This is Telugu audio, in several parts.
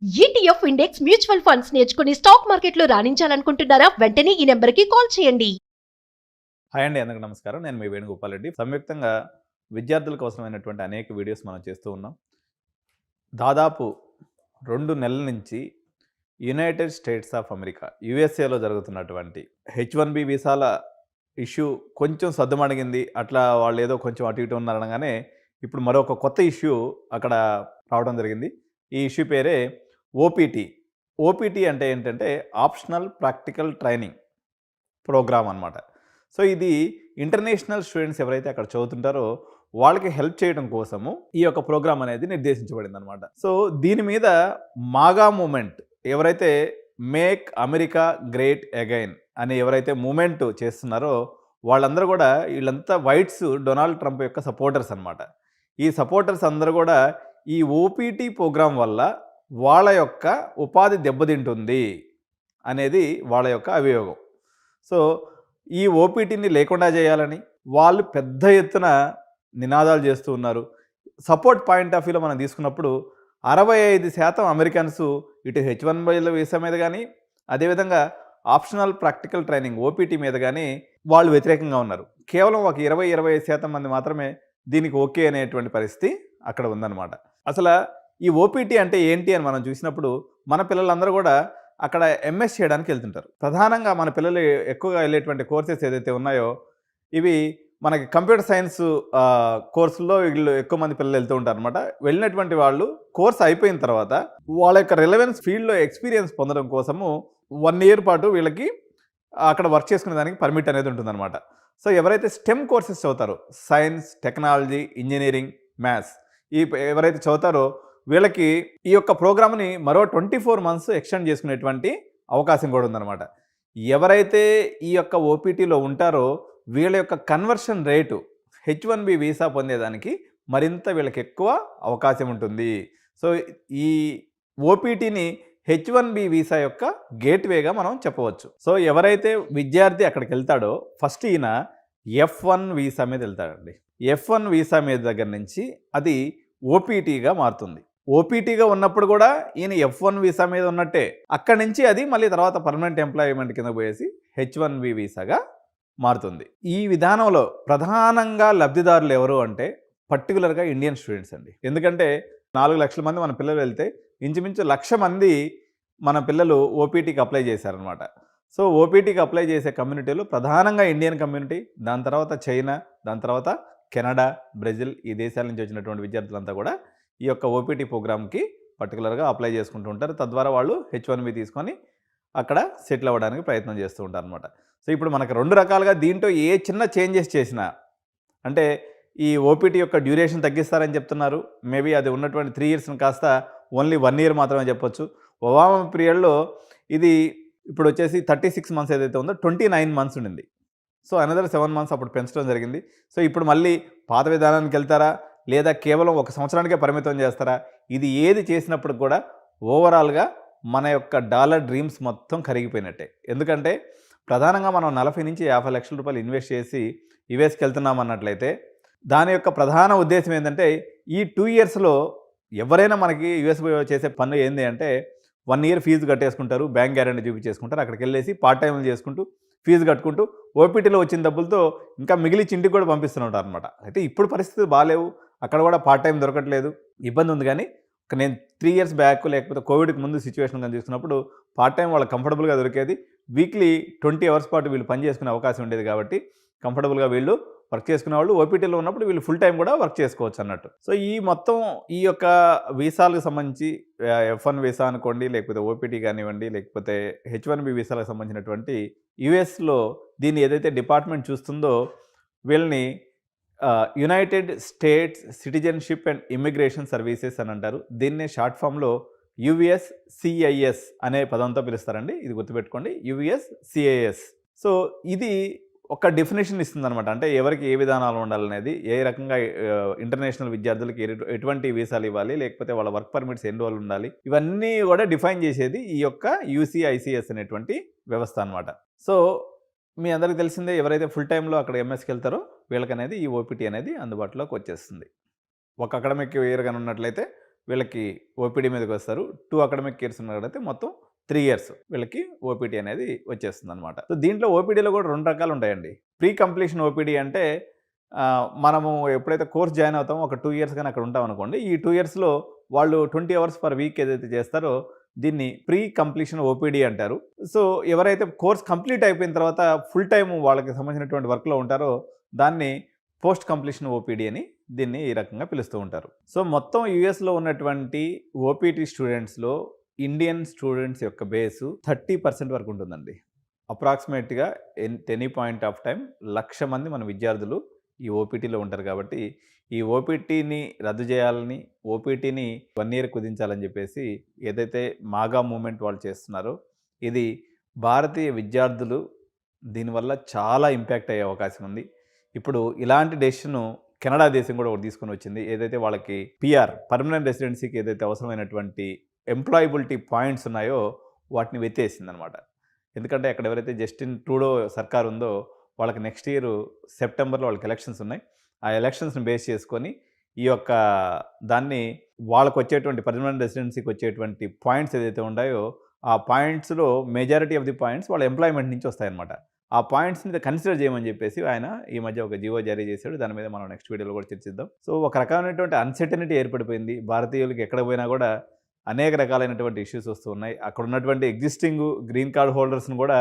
ఈటీఎఫ్ ఇండెక్స్ మ్యూచువల్ ఫండ్స్ నేర్చుకుని స్టాక్ మార్కెట్లో రాణించాలనుకుంటున్నారా? వెంటనే ఈ నెంబర్కి కాల్ చేయండి. హాయ్ అండి, అందరికీ నమస్కారం. నేను మీ వేణుగోపాల్ రెడ్డి. సంయుక్తంగా విద్యార్థులకు అవసరమైనటువంటి అనేక వీడియోస్ మనం చేస్తూ ఉన్నాం. దాదాపు 2 నెలల నుంచి యునైటెడ్ స్టేట్స్ ఆఫ్ అమెరికా యుఎస్ఏలో జరుగుతున్నటువంటి H1B వీసాల ఇష్యూ కొంచెం సద్దుమణిగింది. అట్లా వాళ్ళు ఏదో కొంచెం అటు ఇటు ఉన్నారనగానే ఇప్పుడు మరొక కొత్త ఇష్యూ అక్కడ రావడం జరిగింది. ఈ ఇష్యూ పేరే ఓపీటీ. ఓపీటీ అంటే ఏంటంటే ఆప్షనల్ ప్రాక్టికల్ ట్రైనింగ్ ప్రోగ్రామ్ అనమాట. సో ఇది ఇంటర్నేషనల్ స్టూడెంట్స్ ఎవరైతే అక్కడ చదువుతుంటారో వాళ్ళకి హెల్ప్ చేయడం కోసము ఈ యొక్క ప్రోగ్రామ్ అనేది నిర్దేశించబడింది అనమాట. సో దీని మీద మాగా మూమెంట్ ఎవరైతే మేక్ అమెరికా గ్రేట్ అగైన్ అని ఎవరైతే మూమెంట్ చేస్తున్నారో వాళ్ళందరూ కూడా వీళ్ళంతా వైట్స్ డొనాల్డ్ ట్రంప్ యొక్క సపోర్టర్స్ అనమాట. ఈ సపోర్టర్స్ అందరూ కూడా ఈ ఓపీటీ ప్రోగ్రాం వల్ల వాళ్ళ యొక్క ఉపాధి దెబ్బతింటుంది అనేది వాళ్ళ యొక్క అభియోగం. సో ఈ ఓపీటీని లేకుండా చేయాలని వాళ్ళు పెద్ద ఎత్తున నినాదాలు చేస్తూ ఉన్నారు. సపోర్ట్ పాయింట్ ఆఫ్ వ్యూలో మనం తీసుకున్నప్పుడు 65% అమెరికన్స్ ఇటు H1B వీసా మీద కానీ అదేవిధంగా ఆప్షనల్ ప్రాక్టికల్ ట్రైనింగ్ ఓపీటీ మీద కానీ వాళ్ళు వ్యతిరేకంగా ఉన్నారు. కేవలం ఒక 20-25% మంది మాత్రమే దీనికి ఓకే అనేటువంటి పరిస్థితి అక్కడ ఉందన్నమాట. అసలు ఈ ఓపీటీ అంటే ఏంటి అని మనం చూసినప్పుడు మన పిల్లలందరూ కూడా అక్కడ ఎంఎస్ చేయడానికి వెళ్తుంటారు. ప్రధానంగా మన పిల్లలు ఎక్కువగా వెళ్ళేటువంటి కోర్సెస్ ఏదైతే ఉన్నాయో ఇవి మనకి కంప్యూటర్ సైన్స్ కోర్సుల్లో వీళ్ళు ఎక్కువ మంది పిల్లలు వెళ్తూ ఉంటారు అనమాట. వెళ్ళినటువంటి వాళ్ళు కోర్స్ అయిపోయిన తర్వాత వాళ్ళ యొక్క రిలవెన్స్ ఫీల్డ్లో ఎక్స్పీరియన్స్ పొందడం కోసము 1 year పాటు వీళ్ళకి అక్కడ వర్క్ చేసుకునే దానికి పర్మిట్ అనేది ఉంటుందన్నమాట. సో ఎవరైతే స్టెమ్ కోర్సెస్ చదువుతారో సైన్స్, టెక్నాలజీ, ఇంజనీరింగ్, మ్యాథ్స్ ఎవరైతే చదువుతారో వీళ్ళకి ఈ యొక్క ప్రోగ్రామ్ని మరో 24 months ఎక్స్టెండ్ చేసుకునేటువంటి అవకాశం కూడా ఉందన్నమాట. ఎవరైతే ఈ యొక్క ఓపీటీలో ఉంటారో వీళ్ళ యొక్క కన్వర్షన్ రేటు H1B వీసా పొందేదానికి మరింత వీళ్ళకి ఎక్కువ అవకాశం ఉంటుంది. సో ఈ ఓపీటీని H1B వీసా యొక్క గేట్వేగా మనం చెప్పవచ్చు. సో ఎవరైతే విద్యార్థి అక్కడికి వెళ్తాడో ఫస్ట్ ఈయన F1 వీసా మీద వెళ్తాడండి. F1 వీసా మీద దగ్గర నుంచి అది ఓపీటీగా మారుతుంది. ఓపీటీగా ఉన్నప్పుడు కూడా ఈయన F1 వీసా మీద ఉన్నట్టే. అక్కడి నుంచి అది మళ్ళీ తర్వాత పర్మనెంట్ ఎంప్లాయ్మెంట్ కింద పోయేసి H1B వీసాగా మారుతుంది. ఈ విధానంలో ప్రధానంగా లబ్ధిదారులు ఎవరు అంటే పర్టికులర్గా ఇండియన్ స్టూడెంట్స్ అండి. ఎందుకంటే 4 లక్షల మంది మన పిల్లలు వెళ్తే ఇంచుమించు 1,00,000 మంది మన పిల్లలు ఓపీటీకి అప్లై చేశారనమాట. సో ఓపీటీకి అప్లై చేసే కమ్యూనిటీలు ప్రధానంగా ఇండియన్ కమ్యూనిటీ, దాని తర్వాత చైనా, దాని తర్వాత కెనడా, బ్రెజిల్ ఈ దేశాల నుంచి వచ్చినటువంటి విద్యార్థులంతా కూడా ఈ యొక్క ఓపీటీ ప్రోగ్రామ్కి పర్టికులర్గా అప్లై చేసుకుంటూ ఉంటారు. తద్వారా వాళ్ళు H1B తీసుకొని అక్కడ సెటిల్ అవ్వడానికి ప్రయత్నం చేస్తూ ఉంటారు అనమాట. సో ఇప్పుడు మనకు 2 రకాలుగా దీంట్లో ఏ చిన్న చేంజెస్ చేసినా అంటే ఈ ఓపీటీ యొక్క డ్యూరేషన్ తగ్గిస్తారని చెప్తున్నారు. మేబీ అది ఉన్నటువంటి 3 years కాస్త ఓన్లీ 1 year మాత్రమే చెప్పొచ్చు. ఒబామా పీరియడ్లో ఇది ఇప్పుడు వచ్చేసి 36 months ఏదైతే ఉందో 29 months ఉండింది. సో అనదర్ 7 months అప్పుడు పెంచడం జరిగింది. సో ఇప్పుడు మళ్ళీ పాత విధానానికి వెళ్తారా లేదా కేవలం 1 సంవత్సరానికే పరిమితం చేస్తారా? ఇది ఏది చేసినప్పుడు కూడా ఓవరాల్గా మన యొక్క డాలర్ డ్రీమ్స్ మొత్తం కరిగిపోయినట్టే. ఎందుకంటే ప్రధానంగా మనం 40 నుంచి 50 లక్షల రూపాయలు ఇన్వెస్ట్ చేసి యుఎస్కి వెళ్తున్నాం అన్నట్లయితే దాని యొక్క ప్రధాన ఉద్దేశం ఏంటంటే ఈ 2 yearsలో ఎవరైనా మనకి యుఎస్ చేసే పన్ను ఏంటి అంటే 1 year ఫీజు కట్టేసుకుంటారు, బ్యాంక్ గ్యారెంటీ చూపించేసుకుంటారు, అక్కడికి వెళ్ళేసి పార్ట్ టైంలు చేసుకుంటూ ఫీజు కట్టుకుంటూ ఓపీటీలో వచ్చిన డబ్బులతో ఇంకా మిగిలిచి ఇంటికి కూడా పంపిస్తూ ఉంటారు అనమాట. అయితే ఇప్పుడు పరిస్థితులు బాగాలేవు, అక్కడ కూడా పార్ట్ టైం దొరకట్లేదు, ఇబ్బంది ఉంది. కానీ నేను 3 years బ్యాక్ లేకపోతే కోవిడ్కి ముందు సిచ్యువేషన్ కానీ చూసుకున్నప్పుడు పార్ట్ టైం వాళ్ళకి కంఫర్టబుల్గా దొరికేది. వీక్లీ 20 hours పాటు వీళ్ళు పని చేసుకునే అవకాశం ఉండేది కాబట్టి కంఫర్టబుల్గా వీళ్ళు వర్క్ చేసుకునే వాళ్ళు ఓపీటీలో ఉన్నప్పుడు వీళ్ళు ఫుల్ టైం కూడా వర్క్ చేసుకోవచ్చు అన్నట్టు. సో ఈ మొత్తం ఈ యొక్క వీసాలకు సంబంధించి F1 వీసా అనుకోండి, లేకపోతే ఓపీటీ కానివ్వండి, లేకపోతే H1B వీసాలకు సంబంధించినటువంటి యుఎస్లో దీన్ని ఏదైతే డిపార్ట్మెంట్ చూస్తుందో వీళ్ళని United states citizenship and immigration services అని అంటారు. దీన్నే షార్ట్ ఫామ్లో USCIS అనే పదంతో పిలుస్తారండి. ఇది గుర్తుపెట్టుకోండి, USCIS. సో ఇది ఒక డెఫినేషన్ ఇస్తుందన్నమాట. అంటే ఎవరికి ఏ విధానాలు ఉండాలనేది, ఏ రకంగా ఇంటర్నేషనల్ విద్యార్థులకి ఎటువంటి వీసాలు ఇవ్వాలి, లేకపోతే వాళ్ళ వర్క్ పర్మిట్స్ ఎన్ని రోజులు ఉండాలి, ఇవన్నీ కూడా డిఫైన్ చేసేది ఈ యొక్క UCICS అనేటువంటి వ్యవస్థ అనమాట. సో మీ అందరికీ తెలిసిందే, ఎవరైతే ఫుల్ టైంలో అక్కడ ఎంఎస్కి వెళ్తారో వీళ్ళకనేది ఈ ఓపీటీ అనేది అందుబాటులోకి వచ్చేస్తుంది. ఒక అకాడమిక్ ఇయర్ కానీ ఉన్నట్లయితే వీళ్ళకి ఓపీడీ మీదకి వస్తారు. 2 అకాడమిక్ ఇయర్స్ ఉన్నట్లయితే మొత్తం 3 ఇయర్స్ వీళ్ళకి ఓపీడీ అనేది వచ్చేస్తుందనమాట. సో దీంట్లో ఓపీడీలో కూడా 2 రకాలు ఉంటాయండి. ప్రీ కంప్లీషన్ ఓపీడీ అంటే మనము ఎప్పుడైతే కోర్స్ జాయిన్ అవుతామో ఒక 2 ఇయర్స్ గాని అక్కడ ఉంటామనుకోండి. ఈ 2 ఇయర్స్‌లో వాళ్ళు 20 అవర్స్ పర్ వీక్ ఏదైతే చేస్తారో దీన్ని ప్రీ కంప్లీషన్ ఓపీడీ అంటారు. సో ఎవరైతే కోర్స్ కంప్లీట్ అయిపోయిన తర్వాత ఫుల్ టైమ్ వాళ్ళకి సంబంధించినటువంటి వర్క్‌లో ఉంటారో దాన్ని పోస్ట్ కంప్లీషన్ ఓపీడీ అని దీన్ని ఈ రకంగా పిలుస్తూ ఉంటారు. సో మొత్తం యూఎస్‌లో ఉన్నటువంటి ఓపీటీ స్టూడెంట్స్‌లో ఇండియన్ స్టూడెంట్స్ యొక్క బేసు 30% వరకు ఉంటుందండి. అప్రాక్సిమేట్‌గా ఎనీ పాయింట్ ఆఫ్ టైమ్ 1,00,000 మంది మన విద్యార్థులు ఈ ఓపీటీలో ఉంటారు కాబట్టి ఈ ఓపీటీని రద్దు చేయాలని, ఓపీటీని 1 ఇయర్ కుదించాలని చెప్పేసి ఏదైతే మాగా మూవ్‌మెంట్ వాళ్ళు చేస్తున్నారో ఇది భారతీయ విద్యార్థులు దీనివల్ల చాలా ఇంపాక్ట్ అయ్యే అవకాశం ఉంది. ఇప్పుడు ఇలాంటి డెసిషను కెనడా దేశం కూడా ఒకటి తీసుకొని వచ్చింది. ఏదైతే వాళ్ళకి పీఆర్ పర్మనెంట్ రెసిడెన్సీకి ఏదైతే అవసరమైనటువంటి ఎంప్లాయబిలిటీ పాయింట్స్ ఉన్నాయో వాటిని వెత్తేసిందనమాట. ఎందుకంటే అక్కడ ఎవరైతే జస్టిన్ ట్రూడో సర్కార్ ఉందో వాళ్ళకి నెక్స్ట్ ఇయర్ సెప్టెంబర్లో వాళ్ళకి ఎలక్షన్స్ ఉన్నాయి. ఆ ఎలక్షన్స్‌ని బేస్ చేసుకొని ఈ యొక్క దాన్ని వాళ్ళకి వచ్చేటువంటి పర్మనెంట్ రెసిడెన్సీకి వచ్చేటువంటి పాయింట్స్ ఏదైతే ఉన్నాయో ఆ పాయింట్స్‌లో మెజారిటీ ఆఫ్ ది పాయింట్స్ వాళ్ళ ఎంప్లాయ్‌మెంట్ నుంచి వస్తాయన్నమాట. ఆ పాయింట్స్‌ని కన్సిడర్ చేయమని చెప్పేసి ఆయన ఈ మధ్య ఒక జీవో జారీ చేశాడు. దాని మీద మనం నెక్స్ట్ వీడియోలో కూడా చర్చిద్దాం. సో ఒక రకమైనటువంటి అన్సర్టనిటీ ఏర్పడిపోయింది. భారతీయులకి ఎక్కడ పోయినా కూడా అనేక రకాలైనటువంటి ఇష్యూస్ వస్తూ ఉన్నాయి. అక్కడ ఉన్నటువంటి ఎగ్జిస్టింగ్ గ్రీన్ కార్డ్ హోల్డర్స్‌ని కూడా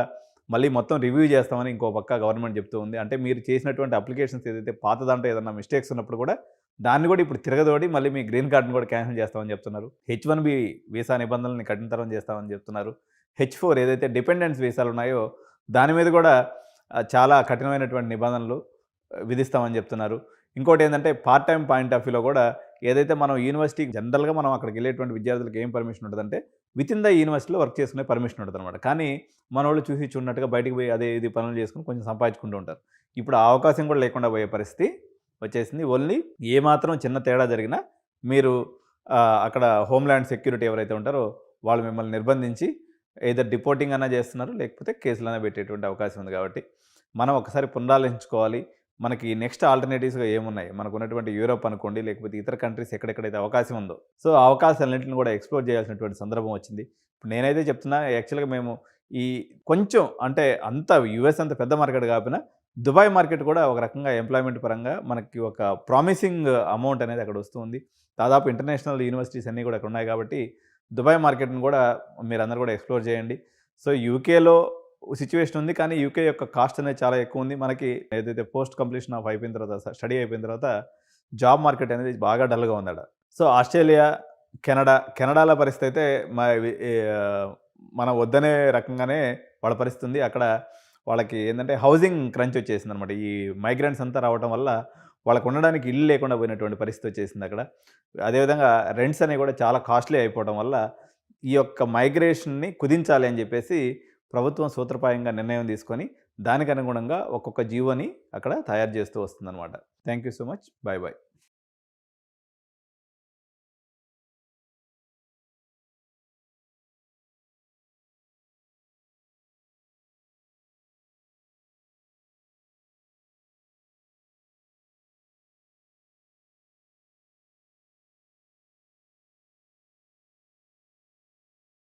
మళ్ళీ మొత్తం రివ్యూ చేస్తామని ఇంకో పక్క గవర్నమెంట్ చెప్తూ ఉంది. అంటే మీరు చేసినటువంటి అప్లికేషన్స్ ఏదైతే పాత దాంట్లో ఏదైనా మిస్టేక్స్ ఉన్నప్పుడు కూడా దాన్ని కూడా ఇప్పుడు తిరగదోడి మళ్ళీ మీ గ్రీన్ కార్డ్‌ని కూడా క్యాన్సిల్ చేస్తామని చెప్తున్నారు. H1B వీసా నిబంధనల్ని కఠినతరం చేస్తామని చెప్తున్నారు. H4 ఏదైతే డిపెండెన్స్ వీసాలు ఉన్నాయో దాని మీద కూడా చాలా కఠినమైనటువంటి నిబంధనలు విధిస్తామని చెప్తున్నారు. ఇంకోటి ఏంటంటే పార్ట్ టైమ్ పాయింట్ ఆఫ్ వ్యూలో కూడా ఏదైతే మనం యూనివర్సిటీ జనరల్గా మనం అక్కడికి వెళ్ళేటువంటి విద్యార్థులకు ఏం పర్మిషన్ ఉంటుందంటే వితిన్ ద యూనివర్సిటీలో వర్క్ చేసుకునే పర్మిషన్ ఉంటుంది అనమాట. కానీ మన వాళ్ళు చూసి చూడనట్టుగా బయటికి పోయి అదే ఇది పనులు చేసుకుని కొంచెం సంపాదించుకుంటూ ఉంటారు. ఇప్పుడు ఆ అవకాశం కూడా లేకుండా పోయే పరిస్థితి వచ్చేసింది. ఓన్లీ ఏమాత్రం చిన్న తేడా జరిగినా మీరు అక్కడ హోమ్‌ల్యాండ్ సెక్యూరిటీ ఎవరైతే ఉంటారో వాళ్ళు మిమ్మల్ని నిర్బంధించి ఎయిదర్ డిపోర్టింగ్ అన్నా చేస్తున్నారు, లేకపోతే కేసులైనా పెట్టేటువంటి అవకాశం ఉంది. కాబట్టి మనం ఒకసారి పునరాలోచించుకోవాలి. మనకి నెక్స్ట్ ఆల్టర్నేటివ్స్‌గా ఏమున్నాయి? మనకు ఉన్నటువంటి యూరోప్ అనుకోండి, లేకపోతే ఇతర కంట్రీస్ ఎక్కడెక్కడైతే అవకాశం ఉందో, సో ఆ అవకాశాలన్నింటిని కూడా ఎక్స్‌ప్లోర్ చేయాల్సినటువంటి సందర్భం వచ్చింది. ఇప్పుడు నేనైతే చెప్తున్నా యాక్చువల్‌గా మేము ఈ కొంచెం అంటే అంత యూఎస్ అంత పెద్ద మార్కెట్ కాకపోయినా దుబాయ్ మార్కెట్ కూడా ఒక రకంగా ఎంప్లాయ్‌మెంట్ పరంగా మనకి ఒక ప్రామిసింగ్ అమౌంట్ అనేది అక్కడ వస్తుంది. దాదాపు ఇంటర్నేషనల్ యూనివర్సిటీస్ అన్నీ కూడా అక్కడ ఉన్నాయి కాబట్టి దుబాయ్ మార్కెట్‌ని కూడా మీరందరూ కూడా ఎక్స్‌ప్లోర్ చేయండి. సో యూకేలో సిట్యుయేషన్ ఉంది. కానీ యూకే యొక్క కాస్ట్ అనేది చాలా ఎక్కువ ఉంది. మనకి ఏదైతే పోస్ట్ కంప్లీషన్ ఆఫ్ అయిపోయిన తర్వాత స్టడీ అయిపోయిన తర్వాత జాబ్ మార్కెట్ అనేది బాగా డల్‌గా ఉందట. సో ఆస్ట్రేలియా, కెనడాల పరిస్థితి అయితే మనం వద్దనే రకంగానే వాళ్ళ పరిస్థితి ఉంది. అక్కడ వాళ్ళకి ఏంటంటే హౌసింగ్ క్రంచ్ వచ్చేసిందనమాట. ఈ మైగ్రెంట్స్ అంతా రావడం వల్ల వాళ్ళకు ఉండడానికి ఇల్లు లేకుండా పోయినటువంటి పరిస్థితి వచ్చేసింది అక్కడ. అదేవిధంగా రెంట్స్ అనేవి కూడా చాలా కాస్ట్లీ అయిపోవడం వల్ల ఈ యొక్క మైగ్రేషన్‌ని కుదించాలి అని చెప్పేసి ప్రభుత్వం సూత్రప్రాయంగా నిర్ణయం తీసుకొని దానికి అనుగుణంగా ఒక్కొక్క జీవోని అక్కడ తయారు చేస్తూ వస్తుందన్నమాట. Thank you so much. By by.